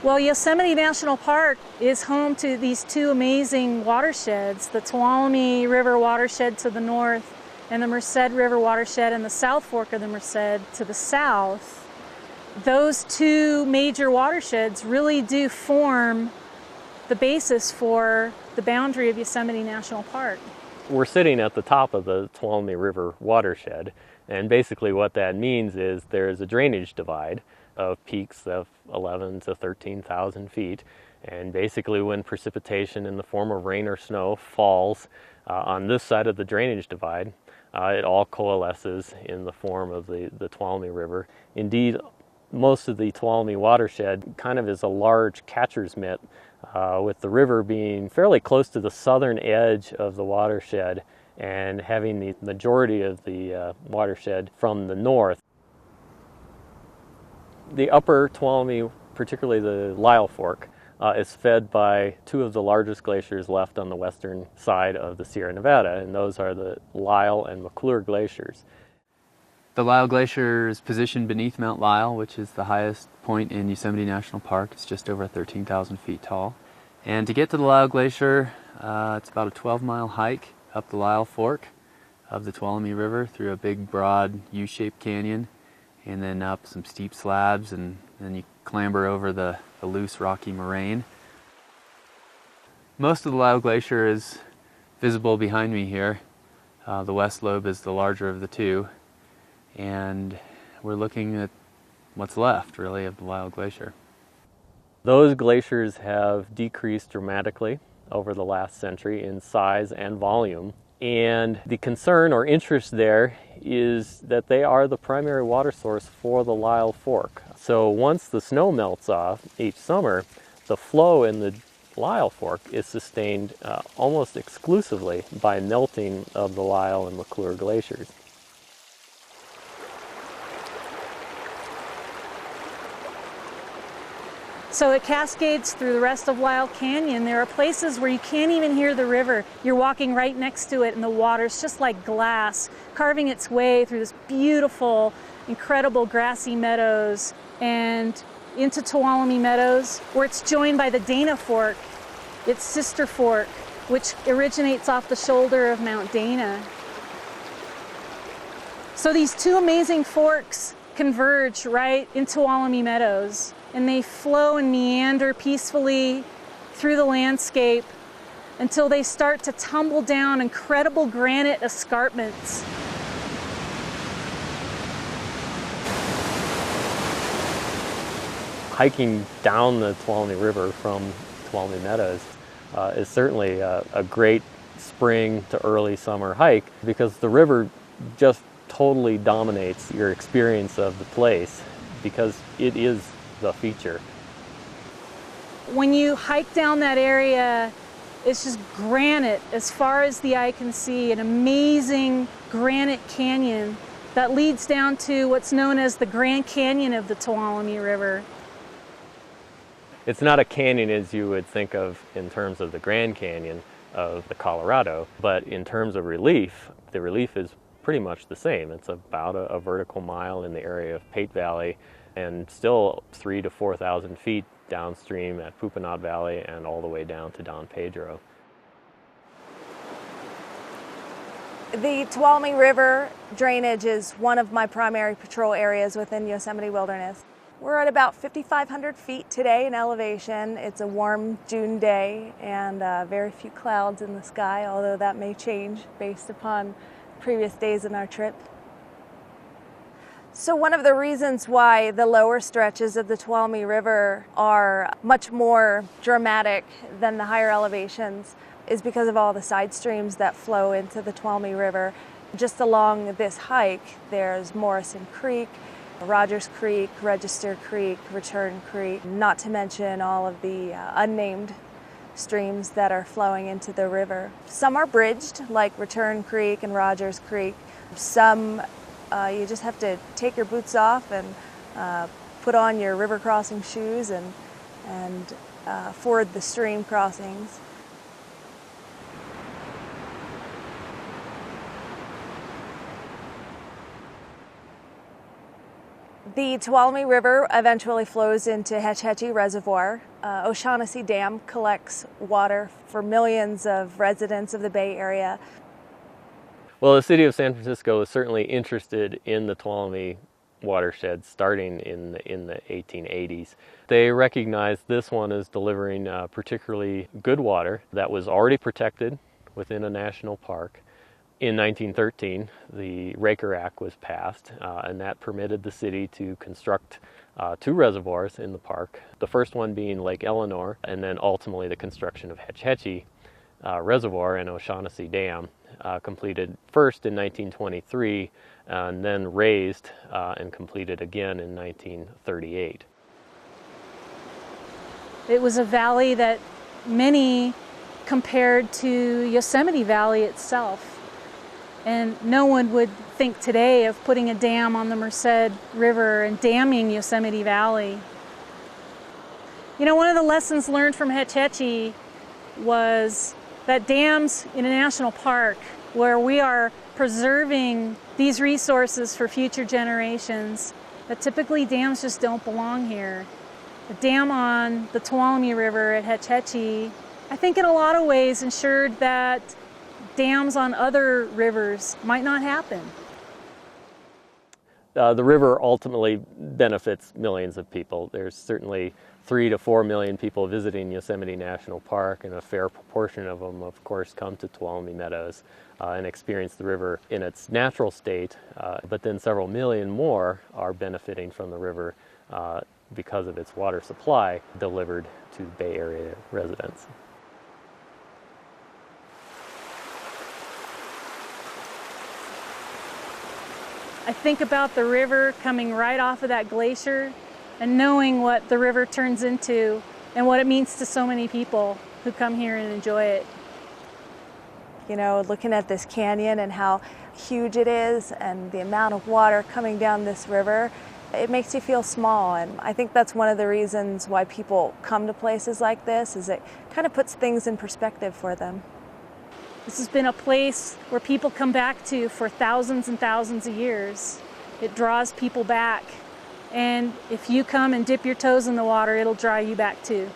Well, Yosemite National Park is home to these two amazing watersheds, the Tuolumne River watershed to the north and the Merced River watershed and the South Fork of the Merced to the south. Those two major watersheds really do form the basis for the boundary of Yosemite National Park. We're sitting at the top of the Tuolumne River watershed, and basically what that means is there's a drainage divide of peaks of 11 to 13,000 feet, and basically when precipitation in the form of rain or snow falls on this side of the drainage divide, it all coalesces in the form of the Tuolumne River. Indeed, most of the Tuolumne watershed kind of is a large catcher's mitt, with the river being fairly close to the southern edge of the watershed and having the majority of the watershed from the north. The upper Tuolumne, particularly the Lyell Fork, is fed by two of the largest glaciers left on the western side of the Sierra Nevada, and those are the Lyell and McClure glaciers. The Lyell Glacier is positioned beneath Mount Lyell, which is the highest point in Yosemite National Park. It's just over 13,000 feet tall. And to get to the Lyell Glacier, it's about a 12-mile hike up the Lyell Fork of the Tuolumne River through a big, broad U-shaped canyon, and then up some steep slabs, and then you clamber over the loose rocky moraine. Most of the Lyell Glacier is visible behind me here. The west lobe is the larger of the two, and we're looking at what's left, really, of the Lyell Glacier. Those glaciers have decreased dramatically over the last century in size and volume, and the concern or interest there is that they are the primary water source for the Lyell Fork. So once the snow melts off each summer, the flow in the Lyell Fork is sustained almost exclusively by melting of the Lyell and McClure glaciers. So it cascades through the rest of Lyell Canyon. There are places where you can't even hear the river. You're walking right next to it and the water's just like glass, carving its way through this beautiful, incredible grassy meadows and into Tuolumne Meadows, where it's joined by the Dana Fork, its sister fork, which originates off the shoulder of Mount Dana. So these two amazing forks converge right in Tuolumne Meadows, and they flow and meander peacefully through the landscape until they start to tumble down incredible granite escarpments. Hiking down the Tuolumne River from Tuolumne Meadows is certainly a great spring to early summer hike, because the river just totally dominates your experience of the place, because it is the feature. When you hike down that area, it's just granite as far as the eye can see, an amazing granite canyon that leads down to what's known as the Grand Canyon of the Tuolumne River. It's not a canyon as you would think of in terms of the Grand Canyon of the Colorado, but in terms of relief, the relief is pretty much the same. It's about a vertical mile in the area of Pate Valley, and still 3,000 to 4,000 feet downstream at Pupanat Valley and all the way down to Don Pedro. The Tuolumne River drainage is one of my primary patrol areas within Yosemite Wilderness. We're at about 5,500 feet today in elevation. It's a warm June day and very few clouds in the sky, although that may change based upon previous days in our trip. So one of the reasons why the lower stretches of the Tuolumne River are much more dramatic than the higher elevations is because of all the side streams that flow into the Tuolumne River. Just along this hike, there's Morrison Creek, Rogers Creek, Register Creek, Return Creek, not to mention all of the unnamed streams that are flowing into the river. Some are bridged, like Return Creek and Rogers Creek. Some you just have to take your boots off and put on your river crossing shoes and ford the stream crossings. The Tuolumne River eventually flows into Hetch Hetchy Reservoir. O'Shaughnessy Dam collects water for millions of residents of the Bay Area. Well, the city of San Francisco is certainly interested in the Tuolumne watershed starting in the 1880s. They recognized this one as delivering particularly good water that was already protected within a national park. In 1913, the Raker Act was passed, and that permitted the city to construct 2 reservoirs in the park, the first one being Lake Eleanor, and then ultimately the construction of Hetch Hetchy Reservoir and O'Shaughnessy Dam, completed first in 1923 and then raised and completed again in 1938. It was a valley that many compared to Yosemite Valley itself. And no one would think today of putting a dam on the Merced River and damming Yosemite Valley. You know, one of the lessons learned from Hetch Hetchy was that dams in a national park, where we are preserving these resources for future generations, that typically dams just don't belong here. The dam on the Tuolumne River at Hetch Hetchy, I think in a lot of ways ensured that dams on other rivers might not happen. The river ultimately benefits millions of people. There's certainly 3 to 4 million people visiting Yosemite National Park, and a fair proportion of them, of course, come to Tuolumne Meadows and experience the river in its natural state, but then several million more are benefiting from the river because of its water supply delivered to Bay Area residents. I think about the river coming right off of that glacier and knowing what the river turns into and what it means to so many people who come here and enjoy it. You know, looking at this canyon and how huge it is and the amount of water coming down this river, it makes you feel small. And I think that's one of the reasons why people come to places like this, is it kind of puts things in perspective for them. This has been a place where people come back to for thousands and thousands of years. It draws people back. And if you come and dip your toes in the water, it'll draw you back too.